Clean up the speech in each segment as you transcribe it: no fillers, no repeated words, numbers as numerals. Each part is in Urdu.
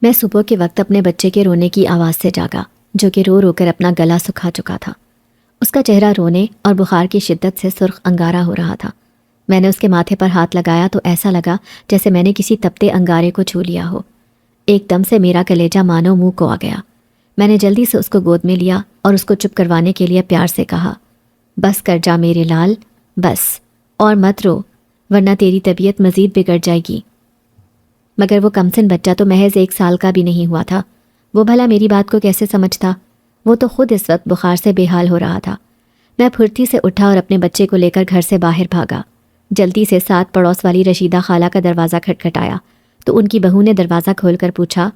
میں صبح کے وقت اپنے بچے کے رونے کی آواز سے جاگا، جو کہ رو رو کر اپنا گلا سکھا چکا تھا۔ اس کا چہرہ رونے اور بخار کی شدت سے سرخ انگارہ ہو رہا تھا۔ میں نے اس کے ماتھے پر ہاتھ لگایا تو ایسا لگا جیسے میں نے کسی تپتے انگارے کو چھو لیا ہو۔ ایک دم سے میرا کلیجہ مانو منہ کو آ گیا۔ میں نے جلدی سے اس کو گود میں لیا اور اس کو چپ کروانے کے لیے پیار سے کہا، بس کر جا میرے لال، بس، اور مت رو، ورنہ تیری طبیعت مزید بگڑ جائے گی۔ مگر وہ کمسن بچہ تو محض 1 سال کا بھی نہیں ہوا تھا۔ وہ بھلا میری بات کو کیسے سمجھتا؟ وہ تو خود اس وقت بخار سے بے حال ہو رہا تھا۔ میں پھرتی سے اٹھا اور اپنے بچے کو لے کر گھر سے باہر بھاگا۔ جلدی سے ساتھ پڑوس والی رشیدہ خالہ کا دروازہ کھٹکھٹایا تو ان کی بہو نے دروازہ کھول کر پوچھا،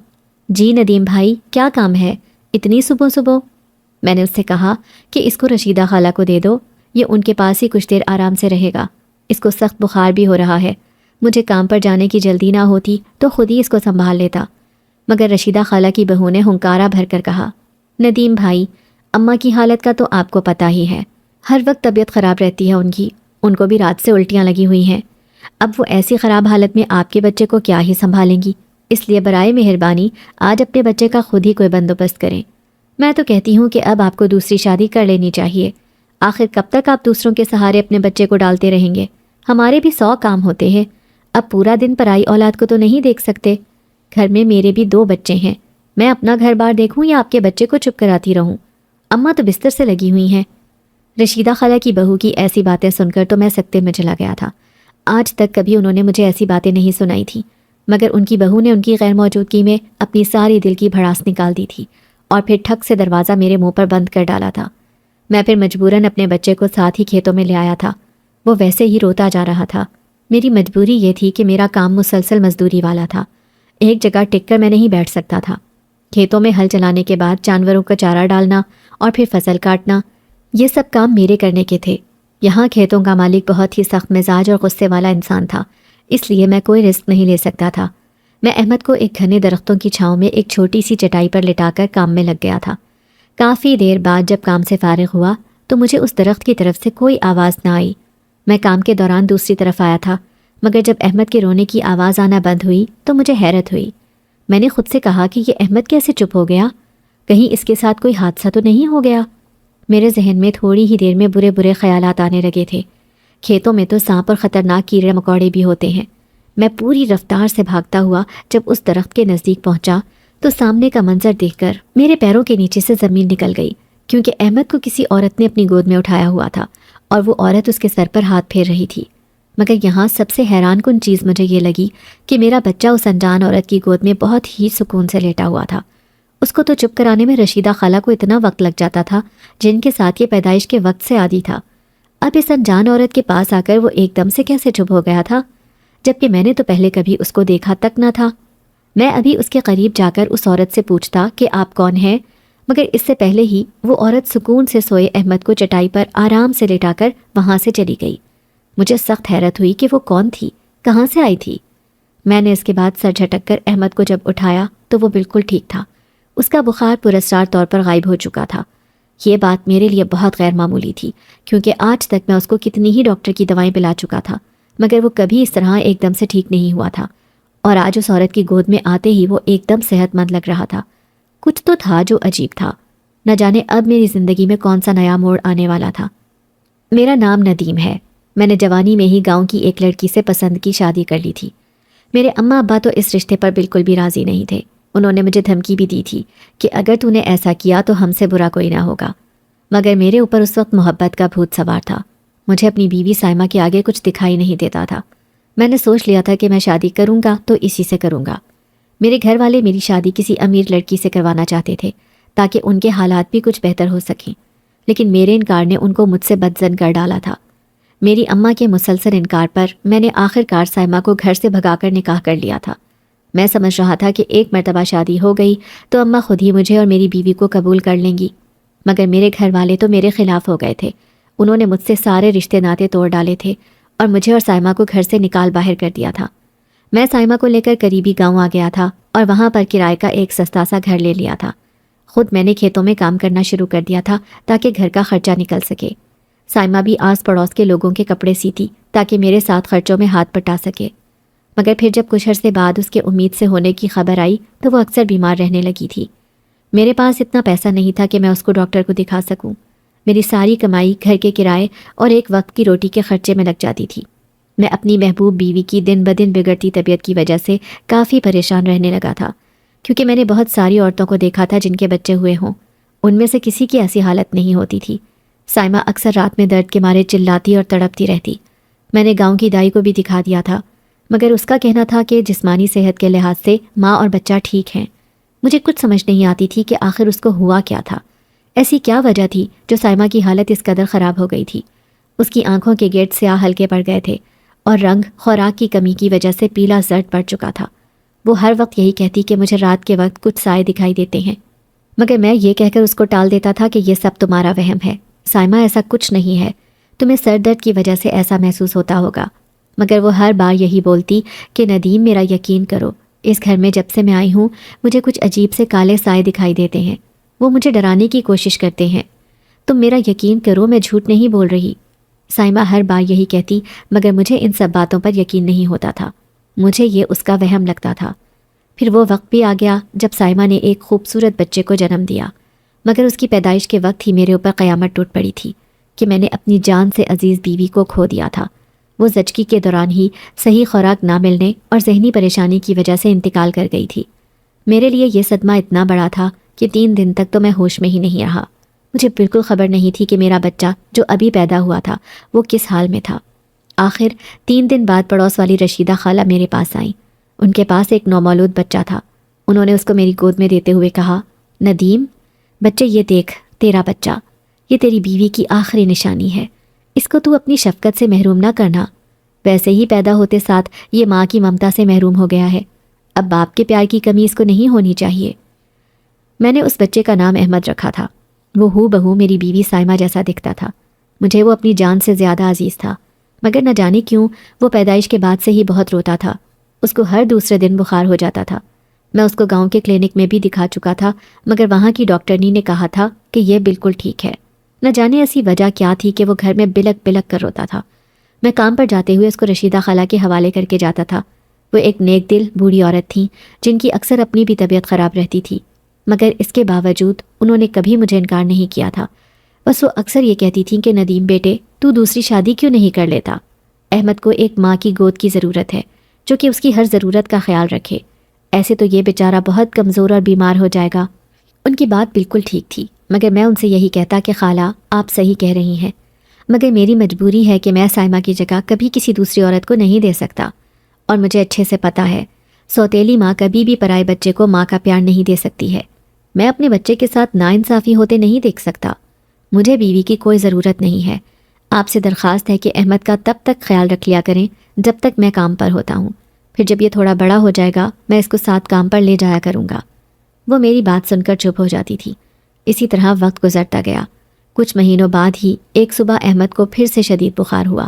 جی ندیم بھائی، کیا کام ہے اتنی صبح صبح؟ میں نے اس سے کہا کہ اس کو رشیدہ خالہ کو دے دو، یہ ان کے پاس ہی کچھ دیر آرام سے رہے گا۔ اس کو سخت بخار بھی ہو رہا ہے۔ مجھے کام پر جانے کی جلدی نہ ہوتی تو خود ہی اس کو سنبھال لیتا۔ مگر رشیدہ خالہ کی بہو نے ہنکارا بھر کر کہا، ندیم بھائی، اماں کی حالت کا تو آپ کو پتہ ہی ہے، ہر وقت طبیعت خراب رہتی ہے ان کی، ان کو بھی رات سے الٹیاں لگی ہوئی ہیں۔ اب وہ ایسی خراب حالت میں آپ کے بچے کو کیا ہی سنبھالیں گی؟ اس لیے برائے مہربانی آج اپنے بچے کا خود ہی کوئی بندوبست کریں۔ میں تو کہتی ہوں کہ اب آپ کو دوسری شادی کر لینی چاہیے۔ آخر کب تک آپ دوسروں کے سہارے اپنے بچے کو ڈالتے رہیں گے؟ ہمارے بھی 100 کام ہوتے ہیں، اب پورا دن پرائی اولاد کو تو نہیں دیکھ سکتے۔ گھر میں میرے بھی 2 بچے ہیں، میں اپنا گھر بار دیکھوں یا آپ کے بچے کو چپ کراتی رہوں؟ اماں تو بستر سے لگی ہوئی ہیں۔ رشیدہ خالہ کی بہو کی ایسی باتیں سن کر تو میں سکتے میں چلا گیا تھا۔ آج تک کبھی انہوں نے مجھے ایسی باتیں نہیں سنائی تھیں، مگر ان کی بہو نے ان کی غیر موجودگی میں اپنی ساری دل کی بھڑاس نکال دی تھی اور پھر ٹھک سے دروازہ میرے منہ پر بند کر ڈالا تھا۔ میں پھر مجبوراً اپنے بچے کو ساتھ ہی کھیتوں میں لے آیا تھا۔ وہ ویسے ہی روتا جا رہا تھا۔ میری مجبوری یہ تھی کہ میرا کام مسلسل مزدوری والا تھا، ایک جگہ ٹک کر میں نہیں بیٹھ سکتا تھا۔ کھیتوں میں ہل چلانے کے بعد جانوروں کا چارہ ڈالنا اور پھر فصل کاٹنا، یہ سب کام میرے کرنے کے تھے۔ یہاں کھیتوں کا مالک بہت ہی سخت مزاج اور غصے والا انسان تھا، اس لیے میں کوئی رسک نہیں لے سکتا تھا۔ میں احمد کو ایک گھنے درختوں کی چھاؤں میں ایک چھوٹی سی چٹائی پر لٹا کر کام میں لگ گیا تھا۔ کافی دیر بعد جب کام سے فارغ ہوا تو مجھے اس درخت کی طرف سے کوئی آواز نہ آئی۔ میں کام کے دوران دوسری طرف آیا تھا، مگر جب احمد کے رونے کی آواز آنا بند ہوئی تو مجھے حیرت ہوئی۔ میں نے خود سے کہا کہ یہ احمد کیسے چپ ہو گیا؟ کہیں اس کے ساتھ کوئی حادثہ تو نہیں ہو گیا؟ میرے ذہن میں تھوڑی ہی دیر میں برے برے خیالات آنے لگے تھے۔ کھیتوں میں تو سانپ اور خطرناک کیڑے مکوڑے بھی ہوتے ہیں۔ میں پوری رفتار سے بھاگتا ہوا جب اس درخت کے نزدیک پہنچا تو سامنے کا منظر دیکھ کر میرے پیروں کے نیچے سے زمین نکل گئی، کیونکہ احمد کو کسی عورت نے اپنی گود میں اٹھایا ہوا تھا اور وہ عورت اس کے سر پر ہاتھ پھیر رہی تھی۔ مگر یہاں سب سے حیران کن چیز مجھے یہ لگی کہ میرا بچہ اس انجان عورت کی گود میں بہت ہی سکون سے لیٹا ہوا تھا۔ اس کو تو چپ کرانے میں رشیدہ خالہ کو اتنا وقت لگ جاتا تھا جن کے ساتھ یہ پیدائش کے وقت سے عادی تھا۔ اب اس انجان عورت کے پاس آ کر وہ ایک دم سے کیسے چپ ہو گیا تھا، جبکہ میں نے تو پہلے کبھی اس کو دیکھا تک نہ تھا۔ میں ابھی اس کے قریب جا کر اس عورت سے پوچھتا کہ آپ کون ہیں، مگر اس سے پہلے ہی وہ عورت سکون سے سوئے احمد کو چٹائی پر آرام سے لٹا کر وہاں سے چلی گئی۔ مجھے سخت حیرت ہوئی کہ وہ کون تھی، کہاں سے آئی تھی۔ میں نے اس کے بعد سر جھٹک کر احمد کو جب اٹھایا تو وہ بالکل ٹھیک تھا۔ اس کا بخار پراسرار طور پر غائب ہو چکا تھا۔ یہ بات میرے لیے بہت غیر معمولی تھی، کیونکہ آج تک میں اس کو کتنی ہی ڈاکٹر کی دوائیں پلا چکا تھا، مگر وہ کبھی اس طرح ایک دم سے ٹھیک نہیں ہوا تھا۔ اور آج اس عورت کی گود میں آتے ہی وہ ایک دم صحت مند لگ رہا تھا۔ کچھ تو تھا جو عجیب تھا، نہ جانے اب میری زندگی میں کون سا نیا موڑ آنے والا تھا۔ میرا نام ندیم ہے۔ میں نے جوانی میں ہی گاؤں کی ایک لڑکی سے پسند کی شادی کر لی تھی۔ میرے اماں ابا تو اس رشتے پر بالکل بھی راضی نہیں تھے۔ انہوں نے مجھے دھمکی بھی دی تھی کہ اگر تو نے ایسا کیا تو ہم سے برا کوئی نہ ہوگا، مگر میرے اوپر اس وقت محبت کا بھوت سوار تھا۔ مجھے اپنی بیوی سائمہ کے آگے کچھ دکھائی نہیں دیتا تھا۔ میں نے سوچ لیا تھا کہ میں شادی کروں گا تو اسی سے کروں گا۔ میرے گھر والے میری شادی کسی امیر لڑکی سے کروانا چاہتے تھے تاکہ ان کے حالات بھی کچھ بہتر ہو سکیں، لیکن میرے انکار نے ان کو مجھ سے بدظن کر ڈالا تھا۔ میری اماں کے مسلسل انکار پر میں نے آخر کار سائمہ کو گھر سے بھگا کر نکاح کر لیا تھا۔ میں سمجھ رہا تھا کہ ایک مرتبہ شادی ہو گئی تو اماں خود ہی مجھے اور میری بیوی کو قبول کر لیں گی، مگر میرے گھر والے تو میرے خلاف ہو گئے تھے۔ انہوں نے مجھ سے سارے رشتے ناطے توڑ ڈالے تھے اور مجھے اور سائمہ کو گھر سے نکال باہر کر دیا تھا۔ میں سائمہ کو لے کر قریبی گاؤں آ گیا تھا اور وہاں پر کرائے کا ایک سستا سا گھر لے لیا تھا۔ خود میں نے کھیتوں میں کام کرنا شروع کر دیا تھا تاکہ گھر کا خرچہ نکل سکے۔ سائمہ بھی آس پڑوس کے لوگوں کے کپڑے سیتی تاکہ میرے ساتھ خرچوں میں ہاتھ بٹا سکے۔ مگر پھر جب کچھ عرصے بعد اس کے امید سے ہونے کی خبر آئی تو وہ اکثر بیمار رہنے لگی تھی۔ میرے پاس اتنا پیسہ نہیں تھا کہ میں اس کو ڈاکٹر کو دکھا سکوں۔ میری ساری کمائی گھر کے کرائے اور ایک وقت کی روٹی کے خرچے میں لگ جاتی تھی۔ میں اپنی محبوب بیوی کی دن بدن بگڑتی طبیعت کی وجہ سے کافی پریشان رہنے لگا تھا، کیونکہ میں نے بہت ساری عورتوں کو دیکھا تھا جن کے بچے ہوئے ہوں، ان میں سے کسی کی ایسی حالت نہیں ہوتی تھی۔ سائمہ اکثر رات میں درد کے مارے چلاتی اور تڑپتی رہتی۔ میں نے گاؤں کی دائی کو بھی دکھا دیا تھا، مگر اس کا کہنا تھا کہ جسمانی صحت کے لحاظ سے ماں اور بچہ ٹھیک ہیں۔ مجھے کچھ سمجھ نہیں آتی تھی کہ آخر اس کو ہوا کیا تھا، ایسی کیا وجہ تھی جو سائمہ کی حالت اس قدر خراب ہو گئی تھی۔ اس کی آنکھوں کے گیٹ سیاہ ہلکے پڑ گئے تھے اور رنگ خوراک کی کمی کی وجہ سے پیلا زرد پڑ چکا تھا۔ وہ ہر وقت یہی کہتی کہ مجھے رات کے وقت کچھ سائے دکھائی دیتے ہیں، مگر میں یہ کہہ کر اس کو ٹال دیتا تھا کہ یہ سب تمہارا وہم ہے، سائمہ ایسا کچھ نہیں ہے، تمہیں سر درد کی وجہ سے ایسا محسوس ہوتا ہوگا۔ مگر وہ ہر بار یہی بولتی کہ ندیم میرا یقین کرو، اس گھر میں جب سے میں آئی ہوں مجھے کچھ عجیب سے کالے سائے دکھائی دیتے ہیں، وہ مجھے ڈرانے کی کوشش کرتے ہیں، تم میرا یقین کرو، میں جھوٹ نہیں بول رہی۔ سائمہ ہر بار یہی کہتی، مگر مجھے ان سب باتوں پر یقین نہیں ہوتا تھا، مجھے یہ اس کا وہم لگتا تھا۔ پھر وہ وقت بھی آ گیا جب سائمہ نے ایک خوبصورت بچے کو جنم دیا، مگر اس کی پیدائش کے وقت ہی میرے اوپر قیامت ٹوٹ پڑی تھی کہ میں نے اپنی جان سے عزیز بیوی کو کھو دیا تھا۔ وہ زچگی کے دوران ہی صحیح خوراک نہ ملنے اور ذہنی پریشانی کی وجہ سے انتقال کر گئی تھی۔ میرے لیے یہ صدمہ اتنا بڑا تھا کہ 3 دن تک تو میں ہوش میں ہی نہیں رہا۔ مجھے بالکل خبر نہیں تھی کہ میرا بچہ جو ابھی پیدا ہوا تھا وہ کس حال میں تھا۔ آخر 3 دن بعد پڑوس والی رشیدہ خالہ میرے پاس آئیں۔ ان کے پاس ایک نومولود بچہ تھا۔ انہوں نے اس کو میری گود میں دیتے ہوئے کہا، ندیم بچے، یہ دیکھ تیرا بچہ، یہ تیری بیوی کی آخری نشانی ہے، اس کو تو اپنی شفقت سے محروم نہ کرنا۔ ویسے ہی پیدا ہوتے ساتھ یہ ماں کی ممتا سے محروم ہو گیا ہے، اب باپ کے پیار کی کمی اس کو نہیں ہونی چاہیے۔ میں نے اس بچے کا نام احمد رکھا تھا۔ وہ ہو بہو میری بیوی سائمہ جیسا دکھتا تھا۔ مجھے وہ اپنی جان سے زیادہ عزیز تھا، مگر نہ جانے کیوں وہ پیدائش کے بعد سے ہی بہت روتا تھا۔ اس کو ہر دوسرے دن بخار ہو جاتا تھا۔ میں اس کو گاؤں کے کلینک میں بھی دکھا چکا تھا، مگر وہاں کی ڈاکٹرنی نے کہا تھا کہ یہ بالکل ٹھیک ہے۔ نہ جانے ایسی وجہ کیا تھی کہ وہ گھر میں بلک بلک کر روتا تھا۔ میں کام پر جاتے ہوئے اس کو رشیدہ خالہ کے حوالے کر کے جاتا تھا۔ وہ ایک نیک دل بوڑھی عورت تھیں جن کی اکثر اپنی بھی طبیعت خراب رہتی تھی، مگر اس کے باوجود انہوں نے کبھی مجھے انکار نہیں کیا تھا۔ بس وہ اکثر یہ کہتی تھیں کہ ندیم بیٹے، تو دوسری شادی کیوں نہیں کر لیتا؟ احمد کو ایک ماں کی گود کی ضرورت ہے جو کہ اس کی ہر ضرورت کا خیال رکھے، ایسے تو یہ بیچارہ بہت کمزور اور بیمار ہو جائے گا۔ ان کی بات بالکل ٹھیک تھی، مگر میں ان سے یہی کہتا کہ خالہ آپ صحیح کہہ رہی ہیں، مگر میری مجبوری ہے کہ میں سائمہ کی جگہ کبھی کسی دوسری عورت کو نہیں دے سکتا، اور مجھے اچھے سے پتہ ہے سوتیلی ماں کبھی بھی پرائے بچے کو ماں کا پیار نہیں دے سکتی ہے۔ میں اپنے بچے کے ساتھ ناانصافی ہوتے نہیں دیکھ سکتا۔ مجھے بیوی کی کوئی ضرورت نہیں ہے۔ آپ سے درخواست ہے کہ احمد کا تب تک خیال رکھ لیا کریں جب تک میں کام پر ہوتا ہوں، پھر جب یہ تھوڑا بڑا ہو جائے گا میں اس کو ساتھ کام پر لے جایا کروں گا۔ وہ میری بات سن کر چپ ہو جاتی تھی۔ اسی طرح وقت گزرتا گیا۔ کچھ مہینوں بعد ہی ایک صبح احمد کو پھر سے شدید بخار ہوا،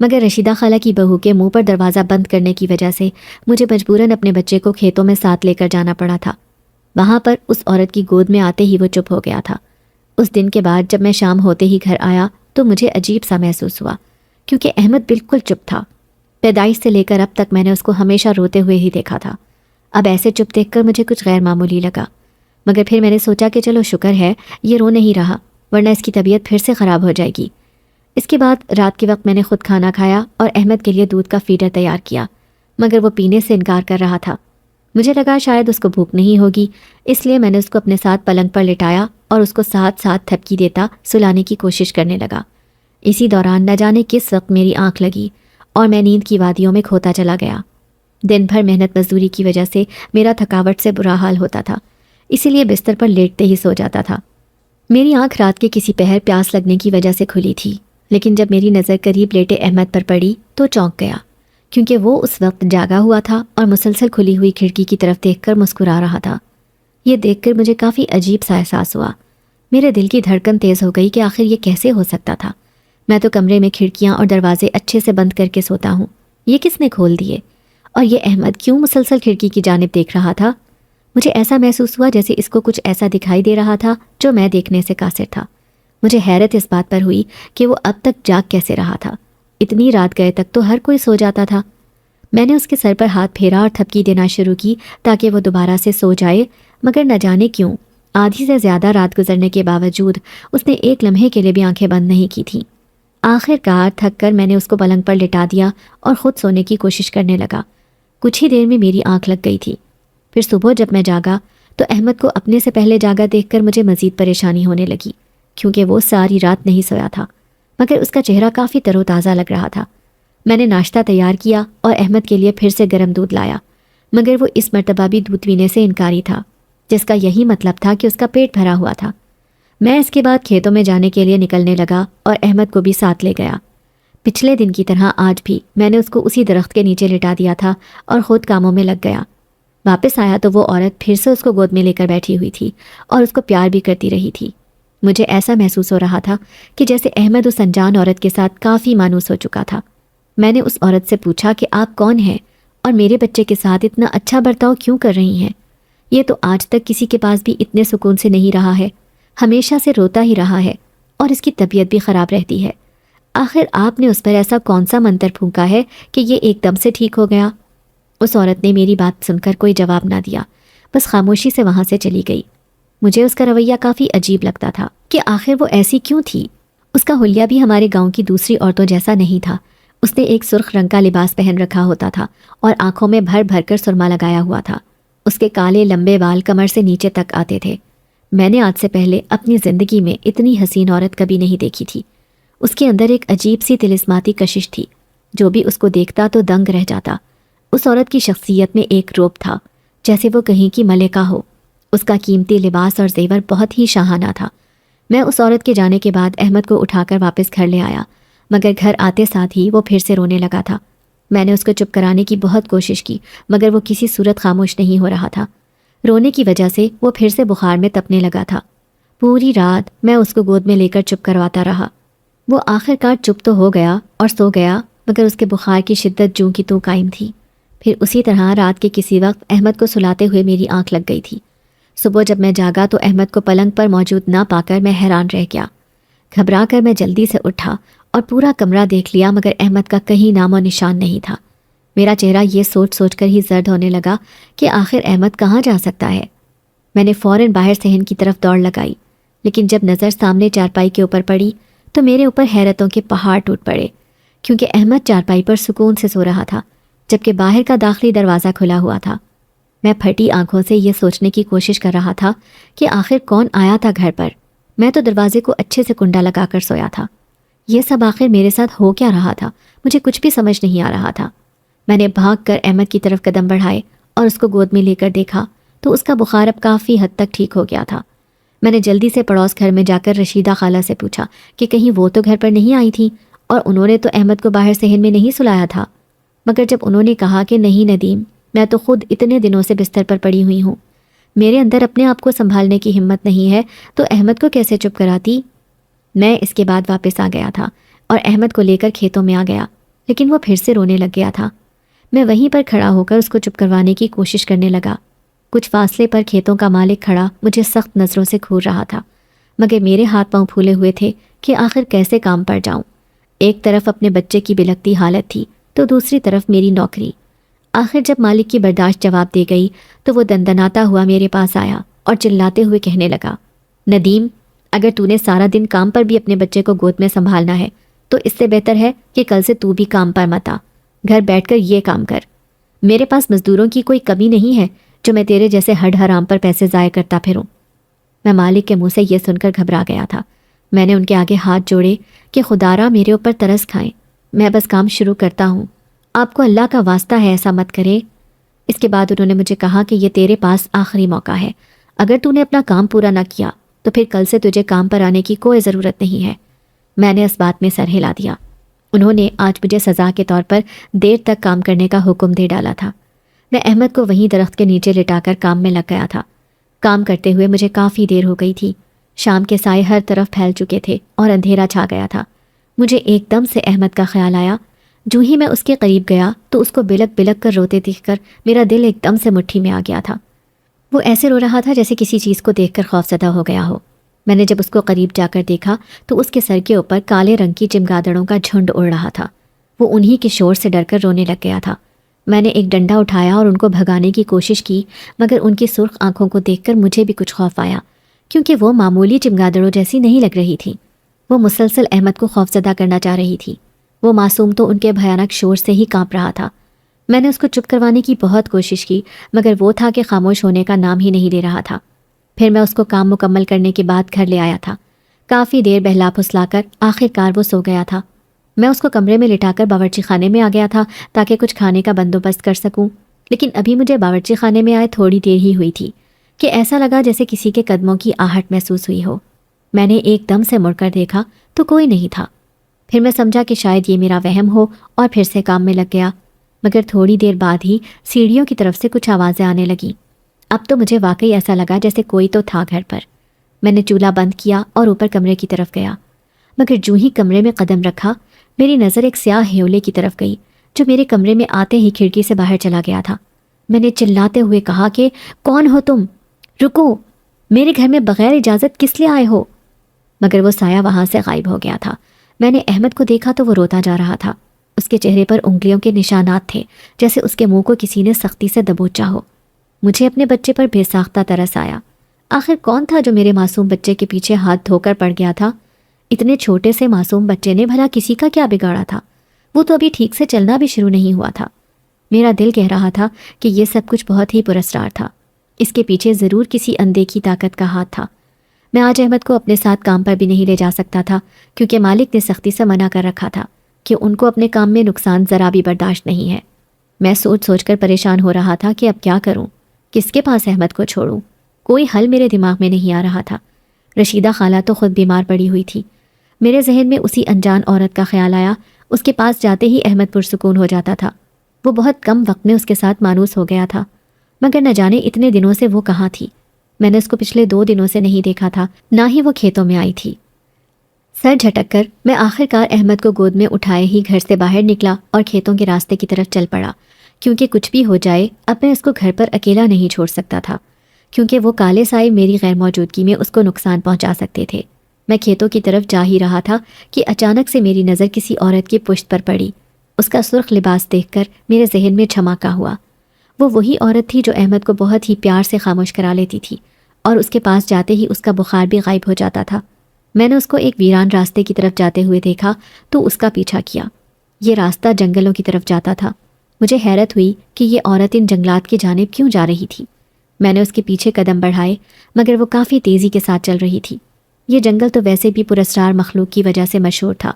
مگر رشیدہ خالہ کی بہو کے منہ پر دروازہ بند کرنے کی وجہ سے مجھے مجبوراً اپنے بچے کو کھیتوں میں ساتھ لے کر جانا پڑا تھا۔ وہاں پر اس عورت کی گود میں آتے ہی وہ چپ ہو گیا تھا۔ اس دن کے بعد جب میں شام ہوتے ہی گھر آیا تو مجھے عجیب سا محسوس ہوا، کیونکہ احمد بالکل چپ تھا۔ پیدائش سے لے کر اب تک میں نے اس کو ہمیشہ روتے ہوئے ہی دیکھا تھا۔ اب ایسے چپ دیکھ کر مجھے کچھ غیر معمولی لگا، مگر پھر میں نے سوچا کہ چلو شکر ہے یہ رو نہیں رہا، ورنہ اس کی طبیعت پھر سے خراب ہو جائے گی۔ اس کے بعد رات کے وقت میں نے خود کھانا کھایا اور احمد کے لیے دودھ کا فیڈر تیار کیا، مگر وہ پینے سے انکار کر رہا تھا۔ مجھے لگا شاید اس کو بھوک نہیں ہوگی، اس لیے میں نے اس کو اپنے ساتھ پلنگ پر لٹایا اور اس کو ساتھ ساتھ تھپکی دیتا سلانے کی کوشش کرنے لگا۔ اسی دوران نہ جانے کس وقت میری آنکھ لگی اور میں نیند کی وادیوں میں کھوتا چلا گیا۔ دن بھر محنت مزدوری کی وجہ سے میرا تھکاوٹ سے برا حال ہوتا تھا، اسی لیے بستر پر لیٹتے ہی سو جاتا تھا۔ میری آنکھ رات کے کسی پہر پیاس لگنے کی وجہ سے کھلی تھی، لیکن جب میری نظر قریب لیٹے احمد پر پڑی تو چونک گیا، کیونکہ وہ اس وقت جاگا ہوا تھا اور مسلسل کھلی ہوئی کھڑکی کی طرف دیکھ کر مسکرا رہا تھا۔ یہ دیکھ کر مجھے کافی عجیب سا احساس ہوا۔ میرے دل کی دھڑکن تیز ہو گئی کہ آخر یہ کیسے ہو سکتا تھا؟ میں تو کمرے میں کھڑکیاں اور دروازے اچھے سے بند کر کے سوتا ہوں، یہ کس نے کھول دیے؟ اور یہ احمد کیوں مسلسل کھڑکی کی جانب دیکھ رہا تھا؟ مجھے ایسا محسوس ہوا جیسے اس کو کچھ ایسا دکھائی دے رہا تھا جو میں دیکھنے سے قاصر تھا۔ مجھے حیرت اس بات پر ہوئی کہ وہ اب تک جاگ کیسے رہا تھا۔ اتنی رات گئے تک تو ہر کوئی سو جاتا تھا۔ میں نے اس کے سر پر ہاتھ پھیرا اور تھپکی دینا شروع کی تاکہ وہ دوبارہ سے سو جائے، مگر نہ جانے کیوں آدھی سے زیادہ رات گزرنے کے باوجود اس نے ایک لمحے کے لیے بھی آنکھیں بند نہیں کی تھیں۔ آخر کار تھک کر میں نے اس کو پلنگ پر لٹا دیا اور خود سونے کی کوشش کرنے لگا۔ کچھ ہی دیر میں میری آنکھ لگ گئی تھی۔ پھر صبح جب میں جاگا تو احمد کو اپنے سے پہلے جاگا دیکھ کر مجھے مزید پریشانی ہونے لگی، کیونکہ وہ ساری رات نہیں سویا تھا، مگر اس کا چہرہ کافی تر و تازہ لگ رہا تھا۔ میں نے ناشتہ تیار کیا اور احمد کے لیے پھر سے گرم دودھ لایا، مگر وہ اس مرتبہ بھی دودھ پینے سے انکاری تھا، جس کا یہی مطلب تھا کہ اس کا پیٹ بھرا ہوا تھا۔ میں اس کے بعد کھیتوں میں جانے کے لیے نکلنے لگا اور احمد کو بھی ساتھ لے گیا۔ پچھلے دن کی طرح آج بھی میں نے اس کو اسی درخت کے نیچے لٹا دیا تھا اور خود کاموں میں لگ گیا۔ واپس آیا تو وہ عورت پھر سے اس کو گود میں لے کر بیٹھی ہوئی تھی اور اس کو پیار بھی کرتی رہی تھی۔ مجھے ایسا محسوس ہو رہا تھا کہ جیسے احمد اس انجان عورت کے ساتھ کافی مانوس ہو چکا تھا۔ میں نے اس عورت سے پوچھا کہ آپ کون ہیں اور میرے بچے کے ساتھ اتنا اچھا برتاؤ کیوں کر رہی ہیں؟ یہ تو آج تک کسی کے پاس بھی اتنے سکون سے نہیں رہا ہے، ہمیشہ سے روتا ہی رہا ہے اور اس کی طبیعت بھی خراب رہتی ہے۔ آخر آپ نے اس پر ایسا کون سا منتر پھونکا ہے کہ یہ ایک دم سے ٹھیک ہو گیا؟ اس عورت نے میری بات سن کر کوئی جواب نہ دیا، بس خاموشی سے وہاں سے چلی گئی۔ مجھے اس کا رویہ کافی عجیب لگتا تھا کہ آخر وہ ایسی کیوں تھی۔ اس کا حلیہ بھی ہمارے گاؤں کی دوسری عورتوں جیسا نہیں تھا۔ اس نے ایک سرخ رنگ کا لباس پہن رکھا ہوتا تھا اور آنکھوں میں بھر بھر کر سرما لگایا ہوا تھا۔ اس کے کالے لمبے بال کمر سے نیچے تک آتے تھے۔ میں نے آج سے پہلے اپنی زندگی میں اتنی حسین عورت کبھی نہیں دیکھی تھی۔ اس کے اندر ایک عجیب سی طلسماتی کشش تھی، جو بھی اس کو دیکھتا تو دنگ رہ جاتا۔ اس عورت کی شخصیت میں ایک روب تھا، جیسے وہ کہیں کی ملکہ ہو۔ اس کا قیمتی لباس اور زیور بہت ہی شاہانہ تھا۔ میں اس عورت کے جانے کے بعد احمد کو اٹھا کر واپس گھر لے آیا، مگر گھر آتے ساتھ ہی وہ پھر سے رونے لگا تھا۔ میں نے اس کو چپ کرانے کی بہت کوشش کی، مگر وہ کسی صورت خاموش نہیں ہو رہا تھا۔ رونے کی وجہ سے وہ پھر سے بخار میں تپنے لگا تھا۔ پوری رات میں اس کو گود میں لے کر چپ کرواتا رہا۔ وہ آخر کار چپ تو ہو گیا اور سو گیا، مگر اس کے بخار کی شدت جوں کی تو قائم تھی۔ پھر اسی طرح رات کے کسی وقت احمد کو سلاتے ہوئے میری آنکھ لگ گئی تھی۔ صبح جب میں جاگا تو احمد کو پلنگ پر موجود نہ پا کر میں حیران رہ گیا۔ گھبرا کر میں جلدی سے اٹھا اور پورا کمرہ دیکھ لیا، مگر احمد کا کہیں نام و نشان نہیں تھا۔ میرا چہرہ یہ سوچ سوچ کر ہی زرد ہونے لگا کہ آخر احمد کہاں جا سکتا ہے۔ میں نے فوراً باہر صحن کی طرف دوڑ لگائی، لیکن جب نظر سامنے چارپائی کے اوپر پڑی تو میرے اوپر حیرتوں کے پہاڑ ٹوٹ پڑے، کیونکہ احمد چارپائی پر سکون سے سو رہا تھا، جبکہ باہر کا داخلی دروازہ کھلا ہوا تھا۔ میں پھٹی آنکھوں سے یہ سوچنے کی کوشش کر رہا تھا کہ آخر کون آیا تھا گھر پر۔ میں تو دروازے کو اچھے سے کنڈا لگا کر سویا تھا۔ یہ سب آخر میرے ساتھ ہو کیا رہا تھا؟ مجھے کچھ بھی سمجھ نہیں آ رہا تھا۔ میں نے بھاگ کر احمد کی طرف قدم بڑھائے اور اس کو گود میں لے کر دیکھا تو اس کا بخار اب کافی حد تک ٹھیک ہو گیا تھا۔ میں نے جلدی سے پڑوس گھر میں جا کر رشیدہ خالہ سے پوچھا کہ کہیں وہ تو گھر پر نہیں آئی تھیں اور انہوں نے تو احمد کو باہر صحن میں نہیں سلایا تھا، مگر جب انہوں نے کہا کہ نہیں ندیم، میں تو خود اتنے دنوں سے بستر پر پڑی ہوئی ہوں، میرے اندر اپنے آپ کو سنبھالنے کی ہمت نہیں ہے، تو احمد کو کیسے چپ کراتی؟ میں اس کے بعد واپس آ گیا تھا اور احمد کو لے کر کھیتوں میں آ گیا، لیکن وہ پھر سے رونے لگ گیا تھا۔ میں وہیں پر کھڑا ہو کر اس کو چپ کروانے کی کوشش کرنے لگا۔ کچھ فاصلے پر کھیتوں کا مالک کھڑا مجھے سخت نظروں سے گھور رہا تھا، مگر میرے ہاتھ پاؤں پھولے ہوئے تھے کہ آخر کیسے کام پر جاؤں۔ ایک طرف اپنے بچے کی بلکتی حالت تھی تو دوسری طرف میری نوکری۔ آخر جب مالک کی برداشت جواب دے گئی تو وہ دندناتا ہوا میرے پاس آیا اور چلاتے ہوئے کہنے لگا، ندیم، اگر تو نے سارا دن کام پر بھی اپنے بچے کو گود میں سنبھالنا ہے تو اس سے بہتر ہے کہ کل سے تو بھی کام پر مت آ، گھر بیٹھ کر یہ کام کر۔ میرے پاس مزدوروں کی کوئی کمی نہیں ہے جو میں تیرے جیسے ہڈ حرام پر پیسے ضائع کرتا پھروں۔ میں مالک کے منہ سے یہ سن کر گھبرا گیا تھا۔ میں نے ان کے آگے ہاتھ جوڑے کہ خدارا میرے اوپر ترس کھائیں، میں بس کام شروع کرتا ہوں، آپ کو اللہ کا واسطہ ہے ایسا مت کرے۔ اس کے بعد انہوں نے مجھے کہا کہ یہ تیرے پاس آخری موقع ہے، اگر تو نے اپنا کام پورا نہ کیا تو پھر کل سے تجھے کام پر آنے کی کوئی ضرورت نہیں ہے۔ میں نے اس بات میں سر ہلا دیا۔ انہوں نے آج مجھے سزا کے طور پر دیر تک کام کرنے کا حکم دے ڈالا تھا۔ میں احمد کو وہیں درخت کے نیچے لٹا کر کام میں لگ گیا تھا۔ کام کرتے ہوئے مجھے کافی دیر ہو گئی تھی۔ شام کے سائے ہر طرف پھیل چکے تھے اور اندھیرا چھا گیا تھا۔ مجھے ایک دم سے احمد کا خیال آیا۔ جو ہی میں اس کے قریب گیا تو اس کو بلک بلک کر روتے دیکھ کر میرا دل ایک دم سے مٹھی میں آ گیا تھا۔ وہ ایسے رو رہا تھا جیسے کسی چیز کو دیکھ کر خوفزدہ ہو گیا ہو۔ میں نے جب اس کو قریب جا کر دیکھا تو اس کے سر کے اوپر کالے رنگ کی چمگادڑوں کا جھنڈ اڑ رہا تھا۔ وہ انہی کے شور سے ڈر کر رونے لگ گیا تھا۔ میں نے ایک ڈنڈا اٹھایا اور ان کو بھگانے کی کوشش کی، مگر ان کی سرخ آنکھوں کو دیکھ کر مجھے بھی کچھ خوف آیا، کیونکہ وہ معمولی چمگادڑوں جیسی نہیں لگ رہی تھی۔ وہ مسلسل احمد کو خوفزدہ کرنا چاہ رہی تھی۔ وہ معصوم تو ان کے بھیانک شور سے ہی کانپ رہا تھا۔ میں نے اس کو چپ کروانے کی بہت کوشش کی، مگر وہ تھا کہ خاموش ہونے کا نام ہی نہیں لے رہا تھا۔ پھر میں اس کو کام مکمل کرنے کے بعد گھر لے آیا تھا۔ کافی دیر بہلا پھسلا کر آخر کار وہ سو گیا تھا۔ میں اس کو کمرے میں لٹا کر باورچی خانے میں آ گیا تھا تاکہ کچھ کھانے کا بندوبست کر سکوں، لیکن ابھی مجھے باورچی خانے میں آئے تھوڑی دیر ہی ہوئی تھی کہ ایسا لگا جیسے کسی کے قدموں کی آہٹ محسوس ہوئی ہو۔ میں نے ایک دم سے مڑ کر دیکھا تو کوئی نہیں تھا۔ پھر میں سمجھا کہ شاید یہ میرا وہم ہو اور پھر سے کام میں لگ گیا، مگر تھوڑی دیر بعد ہی سیڑھیوں کی طرف سے کچھ آوازیں آنے لگیں۔ اب تو مجھے واقعی ایسا لگا جیسے کوئی تو تھا گھر پر۔ میں نے چولہا بند کیا اور اوپر کمرے کی طرف گیا، مگر جو ہی کمرے میں قدم رکھا میری نظر ایک سیاہ ہیولے کی طرف گئی جو میرے کمرے میں آتے ہی کھڑکی سے باہر چلا گیا تھا۔ میں نے چلاتے ہوئے کہا کہ کون ہو تم؟ رکو، میرے گھر میں بغیر اجازت کس لیے آئے ہو؟ مگر وہ سایہ وہاں سے غائب ہو گیا تھا۔ میں نے احمد کو دیکھا تو وہ روتا جا رہا تھا۔ اس کے چہرے پر انگلیوں کے نشانات تھے، جیسے اس کے منہ کو کسی نے سختی سے دبوچا ہو۔ مجھے اپنے بچے پر بے ساختہ ترس آیا۔ آخر کون تھا جو میرے معصوم بچے کے پیچھے ہاتھ دھو کر پڑ گیا تھا؟ اتنے چھوٹے سے معصوم بچے نے بھلا کسی کا کیا بگاڑا تھا؟ وہ تو ابھی ٹھیک سے چلنا بھی شروع نہیں ہوا تھا۔ میرا دل کہہ رہا تھا کہ یہ سب کچھ بہت ہی پراسرار تھا، اس کے پیچھے ضرور کسی اندیکھی طاقت کا ہاتھ تھا۔ میں آج احمد کو اپنے ساتھ کام پر بھی نہیں لے جا سکتا تھا، کیونکہ مالک نے سختی سے منع کر رکھا تھا کہ ان کو اپنے کام میں نقصان ذرا بھی برداشت نہیں ہے۔ میں سوچ سوچ کر پریشان ہو رہا تھا کہ اب کیا کروں، کس کے پاس احمد کو چھوڑوں؟ کوئی حل میرے دماغ میں نہیں آ رہا تھا۔ رشیدہ خالہ تو خود بیمار پڑی ہوئی تھی۔ میرے ذہن میں اسی انجان عورت کا خیال آیا۔ اس کے پاس جاتے ہی احمد پرسکون ہو جاتا تھا۔ وہ بہت کم وقت میں اس کے ساتھ مانوس ہو گیا تھا، مگر نہ جانے اتنے دنوں سے وہ کہاں تھی۔ میں نے اس کو پچھلے 2 دنوں سے نہیں دیکھا تھا، نہ ہی وہ کھیتوں میں آئی تھی۔ سر جھٹک کر میں آخر کار احمد کو گود میں اٹھائے ہی گھر سے باہر نکلا اور کھیتوں کے راستے کی طرف چل پڑا، کیونکہ کچھ بھی ہو جائے اب میں اس کو گھر پر اکیلا نہیں چھوڑ سکتا تھا، کیونکہ وہ کالے سائے میری غیر موجودگی میں اس کو نقصان پہنچا سکتے تھے۔ میں کھیتوں کی طرف جا ہی رہا تھا کہ اچانک سے میری نظر کسی عورت کی پشت پر پڑی۔ اس کا سرخ لباس دیکھ کر میرے ذہن میں جھماکا ہوا۔ وہ وہی عورت تھی جو احمد کو بہت ہی پیار سے خاموش کرا لیتی تھی، اور اس کے پاس جاتے ہی اس کا بخار بھی غائب ہو جاتا تھا۔ میں نے اس کو ایک ویران راستے کی طرف جاتے ہوئے دیکھا تو اس کا پیچھا کیا۔ یہ راستہ جنگلوں کی طرف جاتا تھا۔ مجھے حیرت ہوئی کہ یہ عورت ان جنگلات کی جانب کیوں جا رہی تھی۔ میں نے اس کے پیچھے قدم بڑھائے، مگر وہ کافی تیزی کے ساتھ چل رہی تھی۔ یہ جنگل تو ویسے بھی پراسرار مخلوق کی وجہ سے مشہور تھا۔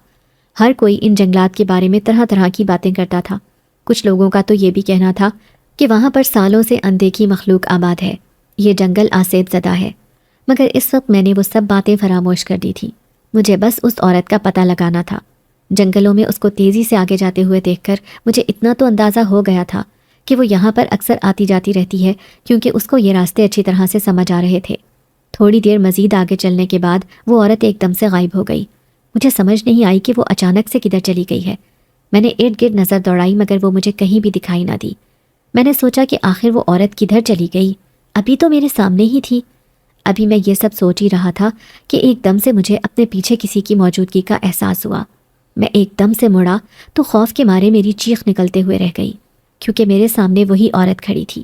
ہر کوئی ان جنگلات کے بارے میں طرح طرح کی باتیں کرتا تھا۔ کچھ لوگوں کا تو یہ بھی کہنا تھا کہ وہاں پر سالوں سے اندیکھی مخلوق آباد ہے، یہ جنگل آسیب زدہ ہے۔ مگر اس وقت میں نے وہ سب باتیں فراموش کر دی تھی۔ مجھے بس اس عورت کا پتہ لگانا تھا۔ جنگلوں میں اس کو تیزی سے آگے جاتے ہوئے دیکھ کر مجھے اتنا تو اندازہ ہو گیا تھا کہ وہ یہاں پر اکثر آتی جاتی رہتی ہے، کیونکہ اس کو یہ راستے اچھی طرح سے سمجھ آ رہے تھے۔ تھوڑی دیر مزید آگے چلنے کے بعد وہ عورت ایک دم سے غائب ہو گئی۔ مجھے سمجھ نہیں آئی کہ وہ اچانک سے کدھر چلی گئی ہے۔ میں نے ارد گرد نظر دوڑائی، مگر وہ مجھے کہیں بھی دکھائی نہ دی۔ میں نے سوچا کہ آخر وہ عورت کدھر چلی گئی، ابھی تو میرے سامنے ہی تھی۔ ابھی میں یہ سب سوچ ہی رہا تھا کہ ایک دم سے مجھے اپنے پیچھے کسی کی موجودگی کا احساس ہوا۔ میں ایک دم سے مڑا تو خوف کے مارے میری چیخ نکلتے ہوئے رہ گئی، کیونکہ میرے سامنے وہی عورت کھڑی تھی۔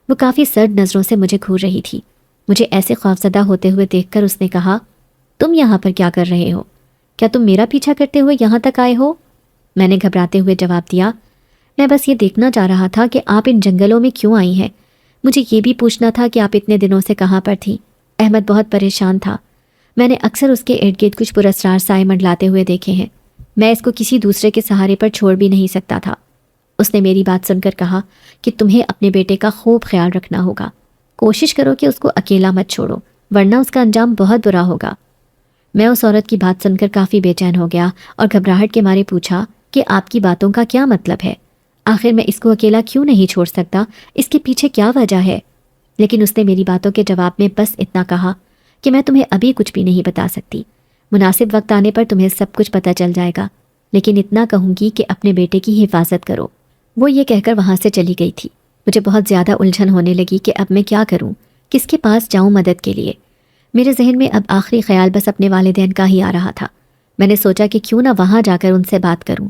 وہ کافی سرد نظروں سے مجھے گھور رہی تھی۔ مجھے ایسے خوفزدہ ہوتے ہوئے دیکھ کر اس نے کہا، تم یہاں پر کیا کر رہے ہو؟ کیا تم میرا پیچھا کرتے ہوئے یہاں تک آئے ہو؟ میں نے گھبراتے ہوئے جواب دیا، میں بس یہ دیکھنا چاہ رہا تھا کہ آپ ان جنگلوں میں کیوں آئی ہیں۔ مجھے یہ بھی پوچھنا تھا کہ آپ اتنے دنوں سے کہاں پر تھیں۔ احمد بہت پریشان تھا۔ میں نے اکثر اس کے ارد گرد کچھ پراسرار سائے منڈلاتے ہوئے دیکھے ہیں۔ میں اس کو کسی دوسرے کے سہارے پر چھوڑ بھی نہیں سکتا تھا۔ اس نے میری بات سن کر کہا کہ تمہیں اپنے بیٹے کا خوب خیال رکھنا ہوگا۔ کوشش کرو کہ اس کو اکیلا مت چھوڑو، ورنہ اس کا انجام بہت برا ہوگا۔ میں اس عورت کی بات سن کر کافی بے چین ہو گیا اور گھبراہٹ کے مارے پوچھا کہ آپ کی باتوں کا کیا مطلب ہے؟ آخر میں اس کو اکیلا کیوں نہیں چھوڑ سکتا؟ اس کے پیچھے کیا وجہ ہے؟ لیکن اس نے میری باتوں کے جواب میں بس اتنا کہا کہ میں تمہیں ابھی کچھ بھی نہیں بتا سکتی، مناسب وقت آنے پر تمہیں سب کچھ پتہ چل جائے گا، لیکن اتنا کہوں گی کہ اپنے بیٹے کی حفاظت کرو۔ وہ یہ کہہ کر وہاں سے چلی گئی تھی۔ مجھے بہت زیادہ الجھن ہونے لگی کہ اب میں کیا کروں، کس کے پاس جاؤں مدد کے لیے۔ میرے ذہن میں اب آخری خیال بس اپنے والدین کا ہی آ رہا تھا۔ میں نے سوچا کہ کیوں نہ وہاں جا کر ان سے بات کروں،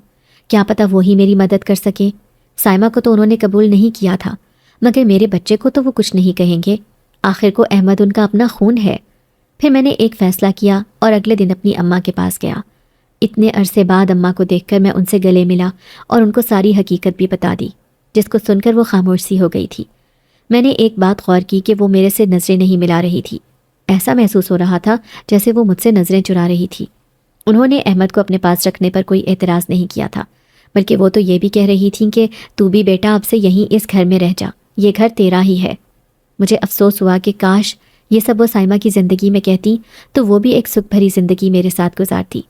کیا پتہ وہی میری مدد کر سکے۔ سائمہ کو تو انہوں نے قبول نہیں کیا تھا، مگر میرے بچے کو تو وہ کچھ نہیں کہیں گے، آخر کو احمد ان کا اپنا خون ہے۔ پھر میں نے ایک فیصلہ کیا اور اگلے دن اپنی اماں کے پاس گیا۔ اتنے عرصے بعد اماں کو دیکھ کر میں ان سے گلے ملا اور ان کو ساری حقیقت بھی بتا دی، جس کو سن کر وہ خاموش سی ہو گئی تھی۔ میں نے ایک بات غور کی کہ وہ میرے سے نظریں نہیں ملا رہی تھی۔ ایسا محسوس ہو رہا تھا جیسے وہ مجھ سے نظریں چرا رہی تھی۔ انہوں نے احمد کو اپنے پاس رکھنے پر کوئی اعتراض نہیں کیا تھا، بلکہ وہ تو یہ بھی کہہ رہی تھیں کہ تو بھی بیٹا اب سے یہیں اس گھر میں رہ جا، یہ گھر تیرا ہی ہے۔ مجھے افسوس ہوا کہ کاش یہ سب وہ سائمہ کی زندگی میں کہتی تو وہ بھی ایک سکھ بھری زندگی میرے ساتھ گزارتی،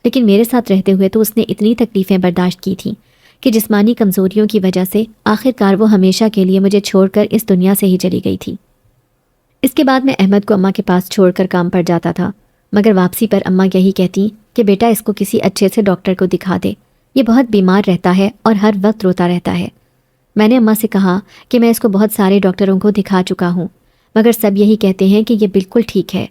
لیکن میرے ساتھ رہتے ہوئے تو اس نے اتنی تکلیفیں برداشت کی تھیں کہ جسمانی کمزوریوں کی وجہ سے آخر کار وہ ہمیشہ کے لیے مجھے چھوڑ کر اس دنیا سے ہی چلی گئی تھی۔ اس کے بعد میں احمد کو اماں کے پاس چھوڑ کر کام پر جاتا تھا، مگر واپسی پر اماں یہی کہتی کہ بیٹا اس کو کسی اچھے سے ڈاکٹر کو دکھا دے، یہ بہت بیمار رہتا ہے اور ہر وقت روتا رہتا ہے۔ میں نے اماں سے کہا کہ میں اس کو بہت سارے ڈاکٹروں کو دکھا چکا ہوں، مگر سب یہی کہتے ہیں کہ یہ بالکل ٹھیک ہے۔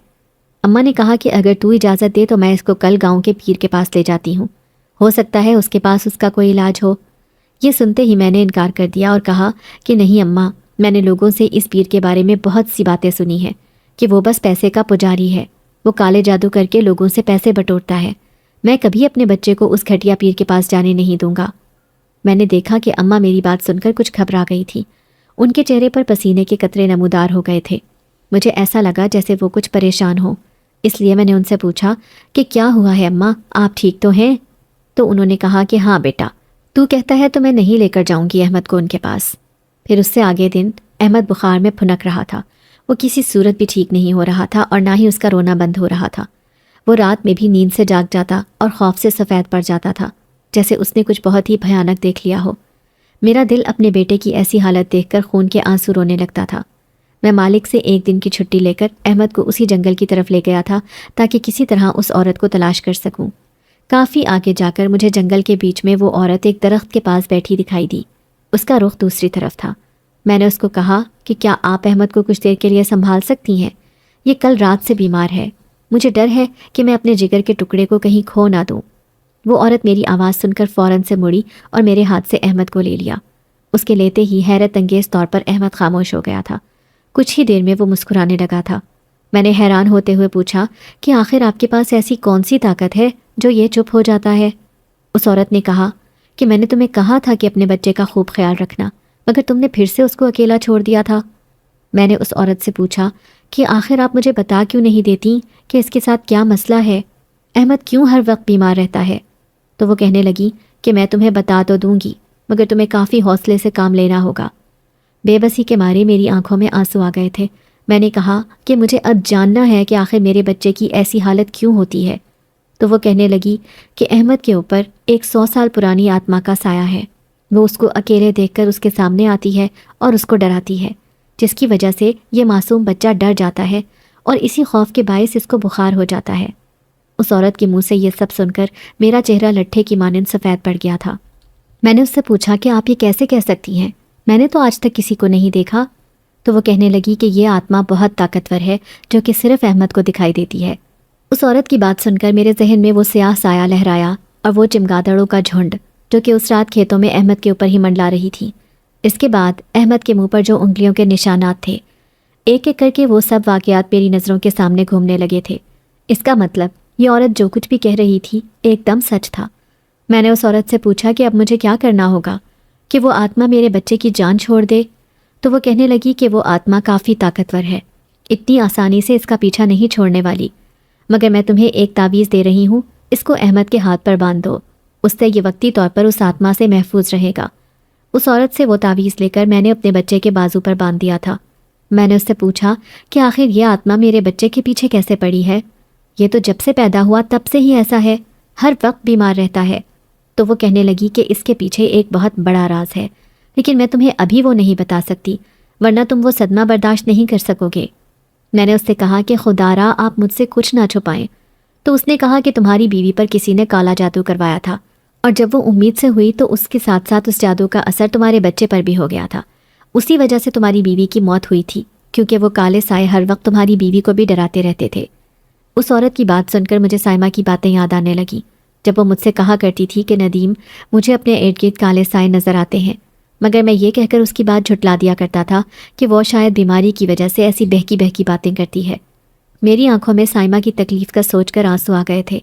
اماں نے کہا کہ اگر تو اجازت دے تو میں اس کو کل گاؤں کے پیر کے پاس لے جاتی ہوں، ہو سکتا ہے اس کے پاس اس کا کوئی علاج ہو۔ یہ سنتے ہی میں نے انکار کر دیا اور کہا کہ نہیں اماں، میں نے لوگوں سے اس پیر کے بارے میں بہت سی باتیں سنی ہیں کہ وہ بس پیسے کا پجاری ہے، وہ کالے جادو کر کے لوگوں سے پیسے بٹورتا ہے، میں کبھی اپنے بچے کو اس گھٹیا پیر کے پاس جانے نہیں دوں گا۔ میں نے دیکھا کہ اماں میری بات سن کر کچھ گھبرا گئی تھی، ان کے چہرے پر پسینے کے قطرے نمودار ہو گئے تھے۔ مجھے ایسا لگا جیسے وہ کچھ پریشان ہو، اس لیے میں نے ان سے پوچھا کہ کیا ہوا ہے اماں، آپ ٹھیک تو ہیں؟ تو انہوں نے کہا کہ ہاں بیٹا، تو کہتا ہے تو میں نہیں لے کر جاؤں گی احمد کو ان کے پاس۔ پھر اس سے آگے دن احمد بخار میں پھنک رہا تھا، وہ کسی صورت بھی ٹھیک نہیں ہو رہا تھا اور نہ ہی اس کا رونا بند ہو رہا تھا۔ وہ رات میں بھی نیند سے جاگ جاتا اور خوف سے سفید پڑ جاتا تھا، جیسے اس نے کچھ بہت ہی بھیانک دیکھ لیا ہو۔ میرا دل اپنے بیٹے کی ایسی حالت دیکھ کر خون کے آنسو رونے لگتا تھا۔ میں مالک سے ایک دن کی چھٹی لے کر احمد کو اسی جنگل کی طرف لے گیا تھا تاکہ کسی طرح اس عورت کو تلاش کر سکوں۔ کافی آگے جا کر مجھے جنگل کے بیچ میں وہ عورت ایک درخت کے پاس بیٹھی دکھائی دی، اس کا رخ دوسری طرف تھا۔ میں نے اس کو کہا کہ کیا آپ احمد کو کچھ دیر کے لیے سنبھال سکتی ہیں؟ یہ کل رات سے بیمار ہے، مجھے ڈر ہے کہ میں اپنے جگر کے ٹکڑے کو کہیں کھو نہ دوں۔ وہ عورت میری آواز سن کر فوراً سے مڑی اور میرے ہاتھ سے احمد کو لے لیا۔ اس کے لیتے ہی حیرت انگیز طور پر احمد خاموش ہو گیا تھا۔ کچھ ہی دیر میں وہ مسکرانے لگا تھا۔ میں نے حیران ہوتے ہوئے پوچھا کہ آخر آپ کے پاس ایسی کون سی طاقت ہے جو یہ چپ ہو جاتا ہے؟ اس عورت نے کہا کہ میں نے تمہیں کہا تھا کہ اپنے بچے کا خوب خیال رکھنا، مگر تم نے پھر سے اس کو اکیلا چھوڑ دیا تھا۔ میں نے اس عورت سے پوچھا کہ آخر آپ مجھے بتا کیوں نہیں دیتی کہ اس کے ساتھ کیا مسئلہ ہے، احمد کیوں ہر وقت بیمار رہتا ہے؟ تو وہ کہنے لگی کہ میں تمہیں بتا تو دوں گی، مگر تمہیں کافی حوصلے سے کام لینا ہوگا۔ بے بسی کے مارے میری آنکھوں میں آنسو آ گئے تھے۔ میں نے کہا کہ مجھے اب جاننا ہے کہ آخر میرے بچے کی ایسی حالت کیوں ہوتی ہے۔ تو وہ کہنے لگی کہ احمد کے اوپر ایک 100 سال پرانی آتما کا سایہ ہے، وہ اس کو اکیلے دیکھ کر اس کے سامنے آتی ہے اور اس کو ڈراتی ہے، جس کی وجہ سے یہ معصوم بچہ ڈر جاتا ہے اور اسی خوف کے باعث اس کو بخار ہو جاتا ہے۔ اس عورت کے منہ سے یہ سب سن کر میرا چہرہ لٹھے کی مانند سفید پڑ گیا تھا۔ میں نے اس سے پوچھا کہ آپ یہ کیسے کہہ سکتی ہیں، میں نے تو آج تک کسی کو نہیں دیکھا۔ تو وہ کہنے لگی کہ یہ آتما بہت طاقتور ہے جو کہ صرف احمد کو دکھائی دیتی ہے۔ اس عورت کی بات سن کر میرے ذہن میں وہ سیاہ سایہ لہرایا اور وہ چمگادڑوں کا جھنڈ جو کہ اس رات کھیتوں میں احمد کے اوپر ہی منڈلا رہی تھی۔ اس کے بعد احمد کے منہ پر جو انگلیوں کے نشانات تھے، ایک ایک کر کے وہ سب واقعات میری نظروں کے سامنے گھومنے لگے تھے۔ اس کا مطلب یہ عورت جو کچھ بھی کہہ رہی تھی ایک دم سچ تھا۔ میں نے اس عورت سے پوچھا کہ اب مجھے کیا کرنا ہوگا کہ وہ آتما میرے بچے کی جان چھوڑ دے؟ تو وہ کہنے لگی کہ وہ آتما کافی طاقتور ہے، اتنی آسانی سے اس کا پیچھا نہیں چھوڑنے والی، مگر میں تمہیں ایک تعویذ دے رہی ہوں، اس کو احمد کے ہاتھ پر باندھ دو، اس سے یہ وقتی طور پر اس آتما سے محفوظ رہے گا۔ اس عورت سے وہ تعویذ لے کر میں نے اپنے بچے کے بازو پر باندھ دیا تھا۔ میں نے اس سے پوچھا کہ آخر یہ آتما میرے بچے کے پیچھے کیسے پڑی ہے؟ یہ تو جب سے پیدا ہوا تب سے ہی ایسا ہے، ہر وقت بیمار رہتا ہے۔ تو وہ کہنے لگی کہ اس کے پیچھے ایک بہت بڑا راز ہے، لیکن میں تمہیں ابھی وہ نہیں بتا سکتی، ورنہ تم وہ صدمہ برداشت نہیں کر سکو گے۔ میں نے اس سے کہا کہ خدا را آپ مجھ سے کچھ نہ چھپائیں۔ تو اس نے کہا کہ تمہاری بیوی پر کسی نے کالا جادو کروایا تھا، اور جب وہ امید سے ہوئی تو اس کے ساتھ ساتھ اس جادو کا اثر تمہارے بچے پر بھی ہو گیا تھا، اسی وجہ سے تمہاری بیوی کی موت ہوئی تھی، کیونکہ وہ کالے سائے ہر وقت تمہاری بیوی کو بھی ڈراتے رہتے تھے۔ اس عورت کی بات سن کر مجھے سائمہ کی باتیں یاد آنے لگیں، جب وہ مجھ سے کہا کرتی تھی کہ ندیم، مجھے اپنے ارد گرد کالے سائے نظر آتے ہیں، مگر میں یہ کہہ کر اس کی بات جھٹلا دیا کرتا تھا کہ وہ شاید بیماری کی وجہ سے ایسی بہکی بہکی باتیں کرتی ہے۔ میری آنکھوں میں سائمہ کی تکلیف کا سوچ کر آنسو آ گئے تھے۔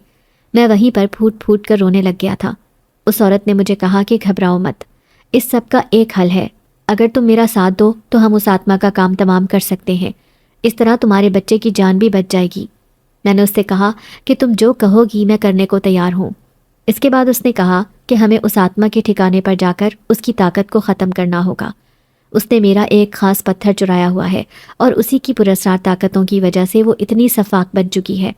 میں وہیں پر پھوٹ پھوٹ کر رونے لگ گیا تھا۔ اس عورت نے مجھے کہا کہ گھبراؤ مت، اس سب کا ایک حل ہے، اگر تم میرا ساتھ دو تو ہم اس آتما کا کام تمام کر سکتے ہیں، اس طرح تمہارے بچے کی جان بھی بچ جائے گی۔ میں نے اس سے کہا کہ تم جو کہو گی میں کرنے کو تیار ہوں۔ اس کے بعد اس نے کہا کہ ہمیں اس آتما کے ٹھکانے پر جا کر اس کی طاقت کو ختم کرنا ہوگا۔ اس نے میرا ایک خاص پتھر چرایا ہوا ہے اور اسی کی پراسرار طاقتوں کی وجہ سے وہ اتنی شفاق بن چکی ہے۔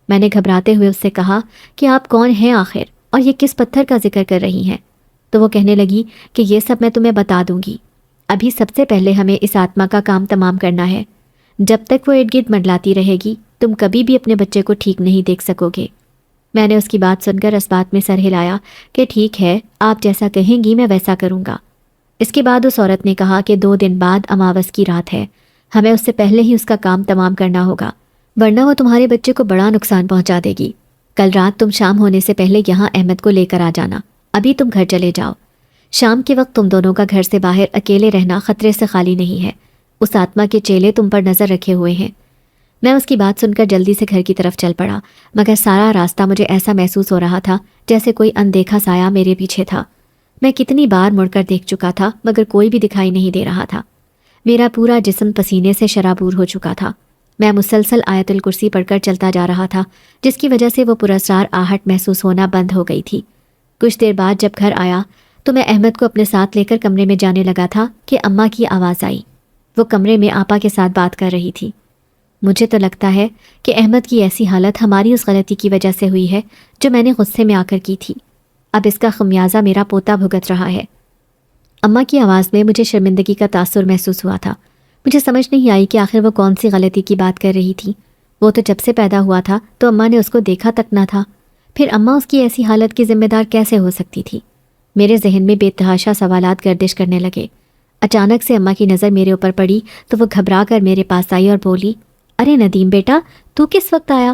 میں نے گھبراتے ہوئے اس سے کہا کہ آپ کون ہیں آخر، اور یہ کس پتھر کا ذکر کر رہی ہیں؟ تو وہ کہنے لگی کہ یہ سب میں تمہیں بتا دوں گی، ابھی سب سے پہلے ہمیں اس آتما کا کام تمام کرنا ہے۔ جب تک وہ ارد گرد منڈلاتی رہے گی تم کبھی بھی اپنے بچے کو ٹھیک نہیں دیکھ سکو گے۔ میں نے اس کی بات سن کر اس بات میں سر ہلایا کہ ٹھیک ہے، آپ جیسا کہیں گی میں ویسا کروں گا۔ اس کے بعد اس عورت نے کہا کہ 2 دن بعد اماوس کی رات ہے، ہمیں اس سے پہلے ہی اس کا کام تمام کرنا ہوگا، ورنہ وہ تمہارے بچے کو بڑا نقصان پہنچا دے گی۔ کل رات تم شام ہونے سے پہلے یہاں احمد کو لے کر آ جانا، ابھی تم گھر چلے جاؤ۔ شام کے وقت تم دونوں کا گھر سے باہر اکیلے رہنا خطرے سے خالی نہیں ہے، اس آتما کے چیلے تم پر نظر رکھے ہوئے ہیں۔ میں اس کی بات سن کر جلدی سے گھر کی طرف چل پڑا، مگر سارا راستہ مجھے ایسا محسوس ہو رہا تھا جیسے کوئی اندیکھا سایہ میرے پیچھے تھا۔ میں کتنی بار مڑ کر دیکھ چکا تھا مگر کوئی بھی دکھائی نہیں دے رہا تھا۔ میرا پورا جسم پسینے سے شرابور ہو چکا تھا۔ میں مسلسل آیت الکرسی پڑھ کر چلتا جا رہا تھا، جس کی وجہ سے وہ پراسرار آہٹ محسوس ہونا بند ہو گئی تھی۔ کچھ دیر بعد جب گھر آیا تو میں احمد کو اپنے ساتھ لے کر کمرے میں جانے لگا تھا کہ اماں کی آواز آئی۔ وہ کمرے میں آپا کے ساتھ بات کر رہی تھی۔ مجھے تو لگتا ہے کہ احمد کی ایسی حالت ہماری اس غلطی کی وجہ سے ہوئی ہے جو میں نے غصے میں آ کر کی تھی، اب اس کا خمیازہ میرا پوتا بھگت رہا ہے۔ اماں کی آواز میں مجھے شرمندگی کا تاثر محسوس ہوا تھا۔ مجھے سمجھ نہیں آئی کہ آخر وہ کون سی غلطی کی بات کر رہی تھی۔ وہ تو جب سے پیدا ہوا تھا تو اماں نے اس کو دیکھا تک نہ تھا، پھر اماں اس کی ایسی حالت کی ذمہ دار کیسے ہو سکتی تھی؟ میرے ذہن میں بے تحاشا سوالات گردش کرنے لگے۔ اچانک سے اماں کی نظر میرے اوپر پڑی تو وہ گھبرا کر میرے پاس آئی اور بولی، ارے ندیم بیٹا، تو کس وقت آیا؟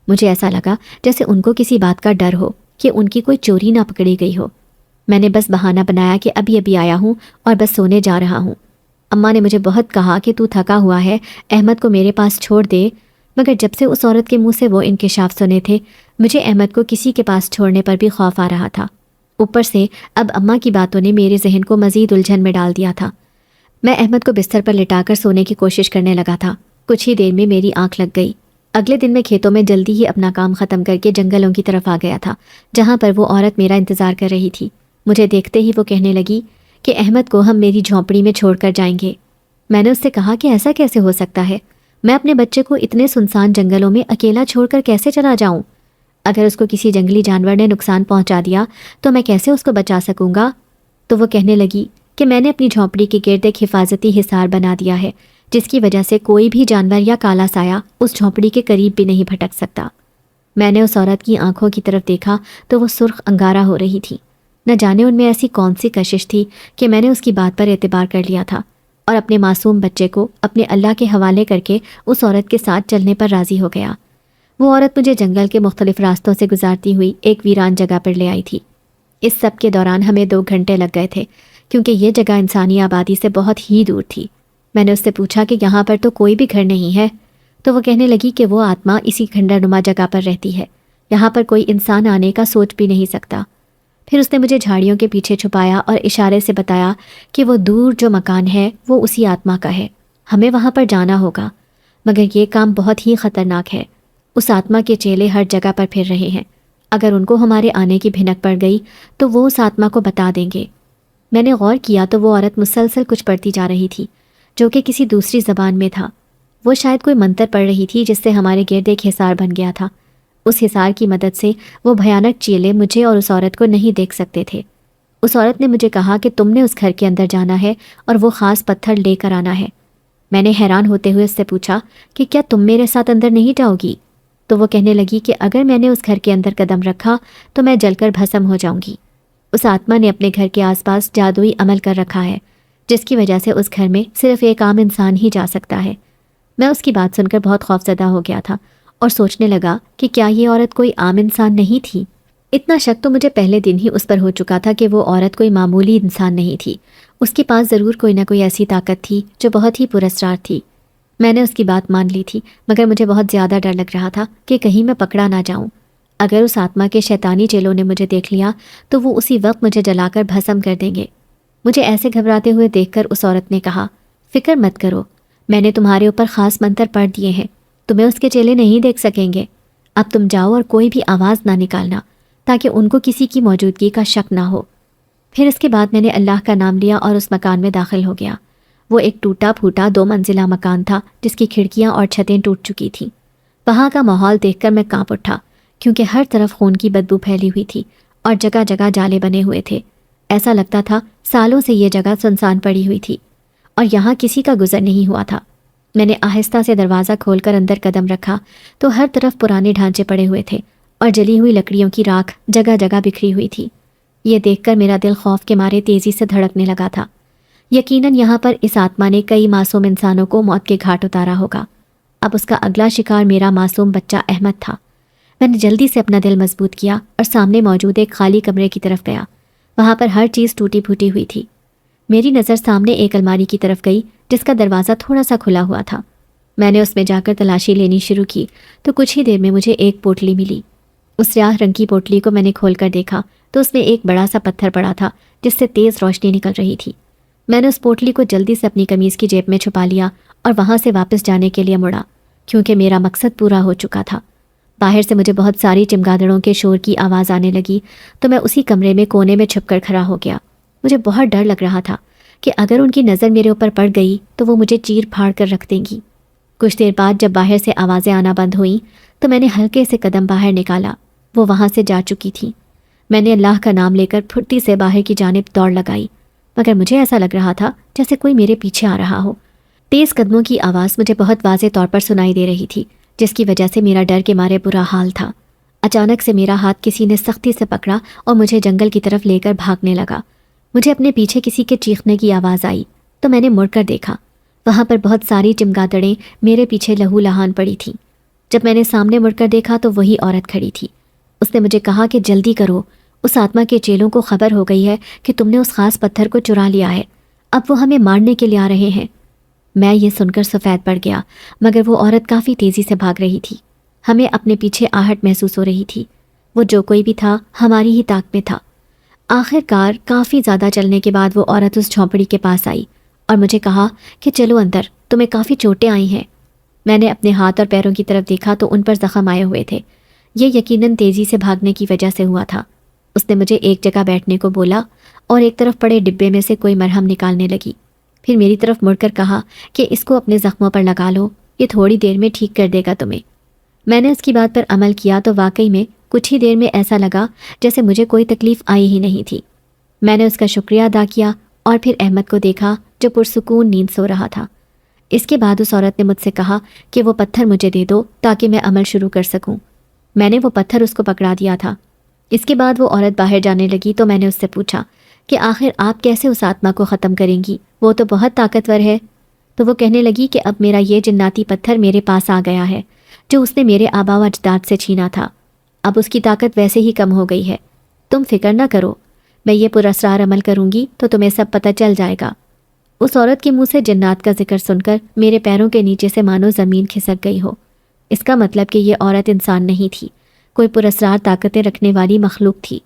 مجھے ایسا لگا جیسے ان کو کسی بات کا ڈر ہو کہ ان کی کوئی چوری نہ پکڑی گئی ہو۔ میں نے بس بہانہ بنایا کہ ابھی ابھی آیا ہوں اور بس سونے جا رہا ہوں۔ اماں نے مجھے بہت کہا کہ تو تھکا ہوا ہے، احمد کو میرے پاس چھوڑ دے، مگر جب سے اس عورت کے منہ سے وہ انکشاف سنے تھے مجھے احمد کو کسی کے پاس چھوڑنے پر بھی خوف آ رہا تھا۔ اوپر سے اب اماں کی باتوں نے میرے ذہن کو مزید الجھن میں ڈال دیا تھا۔ میں احمد کو بستر پر لٹا کر سونے کی کوشش کرنے لگا تھا۔ کچھ ہی دیر میں میری آنکھ لگ گئی۔ اگلے دن میں کھیتوں میں جلدی ہی اپنا کام ختم کر کے جنگلوں کی طرف آ گیا تھا، جہاں پر وہ عورت میرا انتظار کر رہی تھی۔ مجھے دیکھتے ہی وہ کہنے لگی کہ احمد کو ہم میری جھونپڑی میں چھوڑ کر جائیں گے۔ میں نے اس سے کہا کہ ایسا کیسے ہو سکتا ہے؟ میں اپنے بچے کو اتنے سنسان جنگلوں میں اکیلا چھوڑ کر کیسے چلا جاؤں؟ اگر اس کو کسی جنگلی جانور نے نقصان پہنچا دیا تو میں کیسے اس کو بچا سکوں گا؟ تو وہ کہنے لگی کہ میں نے اپنی جھونپڑی کے گرد ایک حفاظتی حصار بنا دیا ہے، جس کی وجہ سے کوئی بھی جانور یا کالا سایہ اس جھونپڑی کے قریب بھی نہیں بھٹک سکتا۔ میں نے اس عورت کی آنکھوں کی طرف دیکھا تو وہ سرخ انگارہ ہو رہی تھی۔ نہ جانے ان میں ایسی کون سی کشش تھی کہ میں نے اس کی بات پر اعتبار کر لیا تھا اور اپنے معصوم بچے کو اپنے اللہ کے حوالے کر کے اس عورت کے ساتھ چلنے پر راضی ہو گیا۔ وہ عورت مجھے جنگل کے مختلف راستوں سے گزارتی ہوئی ایک ویران جگہ پر لے آئی تھی۔ اس سب کے دوران ہمیں 2 گھنٹے لگ گئے تھے، کیونکہ یہ جگہ انسانی آبادی سے بہت ہی دور تھی۔ میں نے اس سے پوچھا کہ یہاں پر تو کوئی بھی گھر نہیں ہے، تو وہ کہنے لگی کہ وہ آتما اسی کھنڈر نما جگہ پر رہتی ہے، یہاں پر کوئی انسان آنے کا سوچ بھی نہیں سکتا۔ پھر اس نے مجھے جھاڑیوں کے پیچھے چھپایا اور اشارے سے بتایا کہ وہ دور جو مکان ہے وہ اسی آتما کا ہے، ہمیں وہاں پر جانا ہوگا، مگر یہ کام بہت ہی خطرناک ہے۔ اس آتما کے چیلے ہر جگہ پر پھر رہے ہیں، اگر ان کو ہمارے آنے کی بھنک پڑ گئی تو وہ اس آتما کو بتا دیں گے۔ میں نے غور کیا تو وہ عورت مسلسل کچھ پڑھتی جا رہی تھی جو کہ کسی دوسری زبان میں تھا۔ وہ شاید کوئی منتر پڑھ رہی تھی جس سے ہمارے گرد ایک حصار بن گیا تھا۔ اس حصار کی مدد سے وہ بھیانک چیلے مجھے اور اس عورت کو نہیں دیکھ سکتے تھے۔ اس عورت نے مجھے کہا کہ تم نے اس گھر کے اندر جانا ہے اور وہ خاص پتھر لے کر آنا ہے۔ میں نے حیران ہوتے ہوئے اس سے پوچھا کہ کیا تم میرے ساتھ اندر نہیں جاؤ گی؟ تو وہ کہنے لگی کہ اگر میں نے اس گھر کے اندر قدم رکھا تو میں جل کر بھسم ہو جاؤں گی۔ اس آتما نے اپنے گھر کے آس پاس جادوئی عمل کر رکھا ہے، جس کی وجہ سے اس گھر میں صرف ایک عام انسان ہی جا سکتا ہے۔ میں اس کی بات سن کر بہت خوفزدہ ہو گیا تھا اور سوچنے لگا کہ کیا یہ عورت کوئی عام انسان نہیں تھی؟ اتنا شک تو مجھے پہلے دن ہی اس پر ہو چکا تھا کہ وہ عورت کوئی معمولی انسان نہیں تھی، اس کے پاس ضرور کوئی نہ کوئی ایسی طاقت تھی جو بہت ہی پراسرار تھی۔ میں نے اس کی بات مان لی تھی، مگر مجھے بہت زیادہ ڈر لگ رہا تھا کہ کہیں میں پکڑا نہ جاؤں۔ اگر اس آتما کے شیطانی چیلوں نے مجھے دیکھ لیا تو وہ اسی وقت مجھے جلا کر بھسم کر دیں گے۔ مجھے ایسے گھبراتے ہوئے دیکھ کر اس عورت نے کہا، فکر مت کرو، میں نے تمہارے اوپر خاص منتر پڑھ دیے ہیں، تمہیں اس کے چیلے نہیں دیکھ سکیں گے۔ اب تم جاؤ اور کوئی بھی آواز نہ نکالنا تاکہ ان کو کسی کی موجودگی کا شک نہ ہو۔ پھر اس کے بعد میں نے اللہ کا نام لیا اور اس مکان میں داخل ہو گیا۔ وہ ایک ٹوٹا پھوٹا 2 منزلہ مکان تھا جس کی کھڑکیاں اور چھتیں ٹوٹ چکی تھیں۔ وہاں کا ماحول دیکھ کر میں کانپ اٹھا، کیونکہ ہر طرف خون کی بدبو پھیلی ہوئی تھی اور جگہ جگہ جالے بنے ہوئے تھے۔ ایسا لگتا تھا سالوں سے یہ جگہ سنسان پڑی ہوئی تھی اور یہاں کسی کا گزر نہیں ہوا تھا۔ میں نے آہستہ سے دروازہ کھول کر اندر قدم رکھا تو ہر طرف پرانے ڈھانچے پڑے ہوئے تھے اور جلی ہوئی لکڑیوں کی راکھ جگہ جگہ بکھری ہوئی تھی۔ یہ دیکھ کر میرا دل خوف کے مارے تیزی سے دھڑکنے لگا تھا۔ یقیناً یہاں پر اس آتما نے کئی معصوم انسانوں کو موت کے گھاٹ اتارا ہوگا۔ اب اس کا اگلا شکار میرا معصوم بچہ احمد تھا۔ میں نے جلدی سے اپنا دل مضبوط کیا اور سامنے موجود ایک خالی کمرے کی طرف گیا۔ وہاں پر ہر چیز ٹوٹی پھوٹی ہوئی تھی۔ میری نظر سامنے ایک الماری کی طرف گئی جس کا دروازہ تھوڑا سا کھلا ہوا تھا۔ میں نے اس میں جا کر تلاشی لینی شروع کی تو کچھ ہی دیر میں مجھے ایک پوٹلی ملی۔ اس سیاہ رنگ کی پوٹلی کو میں نے کھول کر دیکھا تو اس میں ایک بڑا سا پتھر پڑا تھا جس سے تیز روشنی نکل رہی تھی۔ میں نے اس پوٹلی کو جلدی سے اپنی قمیض کی جیب میں چھپا لیا اور وہاں سے واپس جانے کے لیے مڑا، کیونکہ میرا مقصد پورا ہو چکا تھا۔ باہر سے مجھے بہت ساری چمگادڑوں کے شور کی آواز آنے لگی تو میں اسی کمرے میں کونے میں چھپ کر کھڑا ہو گیا۔ مجھے بہت ڈر لگ رہا تھا کہ اگر ان کی نظر میرے اوپر پڑ گئی تو وہ مجھے چیر پھاڑ کر رکھ دیں گی۔ کچھ دیر بعد جب باہر سے آوازیں آنا بند ہوئیں تو میں نے ہلکے سے قدم باہر نکالا۔ وہ وہاں سے جا چکی تھی۔ میں نے اللہ کا نام لے کر پھرتی سے باہر کی جانب دوڑ لگائی، مگر مجھے ایسا لگ رہا تھا جیسے کوئی میرے پیچھے آ رہا ہو۔ تیز قدموں کی آواز مجھے بہت واضح طور پر سنائی دے رہی تھی، جس کی وجہ سے میرا ڈر کے مارے برا حال تھا۔ اچانک سے میرا ہاتھ کسی نے سختی سے پکڑا اور مجھے جنگل کی طرف لے کر بھاگنے لگا۔ مجھے اپنے پیچھے کسی کے چیخنے کی آواز آئی تو میں نے مڑ کر دیکھا۔ وہاں پر بہت ساری چمگادڑیں میرے پیچھے لہو لہان پڑی تھیں۔ جب میں نے سامنے مڑ کر دیکھا تو وہی عورت کھڑی تھی۔ اس نے مجھے کہا کہ جلدی کرو، اس آتما کے چیلوں کو خبر ہو گئی ہے کہ تم نے اس خاص پتھر کو چرا لیا ہے، اب وہ ہمیں مارنے کے لیے آ رہے ہیں۔ میں یہ سن کر سفید پڑ گیا، مگر وہ عورت کافی تیزی سے بھاگ رہی تھی۔ ہمیں اپنے پیچھے آہٹ محسوس ہو رہی تھی۔ وہ جو کوئی بھی تھا ہماری ہی طاق میں تھا۔ آخر کار کافی زیادہ چلنے کے بعد وہ عورت اس جھونپڑی کے پاس آئی اور مجھے کہا کہ چلو اندر، تمہیں کافی چوٹیں آئی ہیں۔ میں نے اپنے ہاتھ اور پیروں کی طرف دیکھا تو ان پر زخم آئے ہوئے تھے۔ یہ یقیناً تیزی سے بھاگنے کی وجہ سے ہوا تھا۔ اس نے مجھے ایک جگہ بیٹھنے کو بولا اور ایک طرف پڑے ڈبے میں سے کوئی مرہم نکالنے لگی۔ پھر میری طرف مڑ کر کہا کہ اس کو اپنے زخموں پر لگا لو، یہ تھوڑی دیر میں ٹھیک کر دے گا تمہیں۔ میں نے اس کی بات پر عمل کیا تو واقعی میں کچھ ہی دیر میں ایسا لگا جیسے مجھے کوئی تکلیف آئی ہی نہیں تھی۔ میں نے اس کا شکریہ ادا کیا اور پھر احمد کو دیکھا جو پرسکون نیند سو رہا تھا۔ اس کے بعد اس عورت نے مجھ سے کہا کہ وہ پتھر مجھے دے دو تاکہ میں عمل شروع کر سکوں۔ میں نے وہ پتھر اس کو پکڑا دیا تھا۔ اس کے بعد وہ عورت باہر جانے لگی تو میں نے اس سے پوچھا کہ آخر آپ کیسے اس آتما کو ختم کریں گی، وہ تو بہت طاقتور ہے۔ تو وہ کہنے لگی کہ اب میرا یہ جناتی پتھر میرے پاس آ گیا ہے جو اس نے میرے آبا و اجداد سے چھینا تھا۔ اب اس کی طاقت ویسے ہی کم ہو گئی ہے، تم فکر نہ کرو، میں یہ پراسرار عمل کروں گی تو تمہیں سب پتہ چل جائے گا۔ اس عورت کے منہ سے جنات کا ذکر سن کر میرے پیروں کے نیچے سے مانو زمین کھسک گئی ہو۔ اس کا مطلب کہ یہ عورت انسان نہیں تھی، کوئی پراسرار طاقتیں رکھنے والی مخلوق تھی۔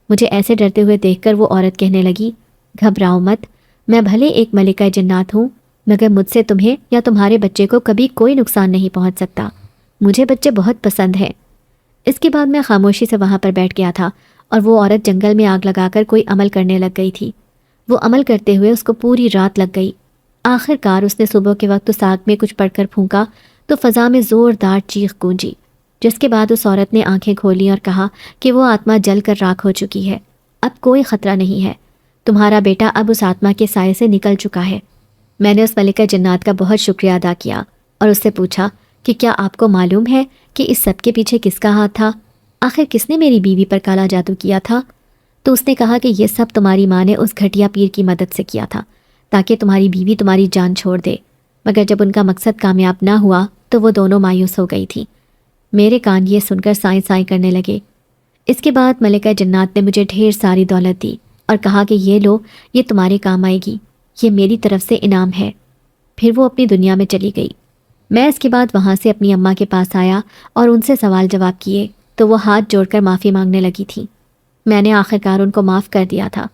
مجھے ایسے ڈرتے ہوئے دیکھ کر وہ عورت کہنے لگی، گھبراؤ مت، میں بھلے ایک ملکہ جنات ہوں مگر مجھ سے تمہیں یا تمہارے بچے کو کبھی کوئی نقصان نہیں پہنچ سکتا، مجھے بچے بہت پسند ہیں۔ اس کے بعد میں خاموشی سے وہاں پر بیٹھ گیا تھا اور وہ عورت جنگل میں آگ لگا کر کوئی عمل کرنے لگ گئی تھی۔ وہ عمل کرتے ہوئے اس کو پوری رات لگ گئی۔ آخر کار اس نے صبح کے وقت اس آگ میں کچھ پڑ کر پھونکا تو فضا میں زوردار چیخ گونجی، جس کے بعد اس عورت نے آنکھیں کھولی اور کہا کہ وہ آتما جل کر راکھ ہو چکی ہے، اب کوئی خطرہ نہیں ہے، تمہارا بیٹا اب اس آتما کے سائے سے نکل چکا ہے۔ میں نے اس ملکہ جنات کا بہت شکریہ ادا کیا اور اس سے پوچھا کہ کیا آپ کو معلوم ہے کہ اس سب کے پیچھے کس کا ہاتھ تھا؟ آخر کس نے میری بیوی پر کالا جادو کیا تھا؟ تو اس نے کہا کہ یہ سب تمہاری ماں نے اس گھٹیا پیر کی مدد سے کیا تھا تاکہ تمہاری بیوی تمہاری جان چھوڑ دے، مگر جب ان کا مقصد کامیاب نہ ہوا تو وہ دونوں مایوس ہو گئی تھی۔ میرے کان یہ سن کر سائیں سائیں کرنے لگے۔ اس کے بعد ملکہ جنات نے مجھے ڈھیر ساری دولت دی اور کہا کہ یہ لو، یہ تمہارے کام آئے گی، یہ میری طرف سے انعام ہے۔ پھر وہ اپنی دنیا میں چلی گئی۔ میں اس کے بعد وہاں سے اپنی اماں کے پاس آیا اور ان سے سوال جواب کیے تو وہ ہاتھ جوڑ کر معافی مانگنے لگی تھی۔ میں نے آخرکار ان کو معاف کر دیا تھا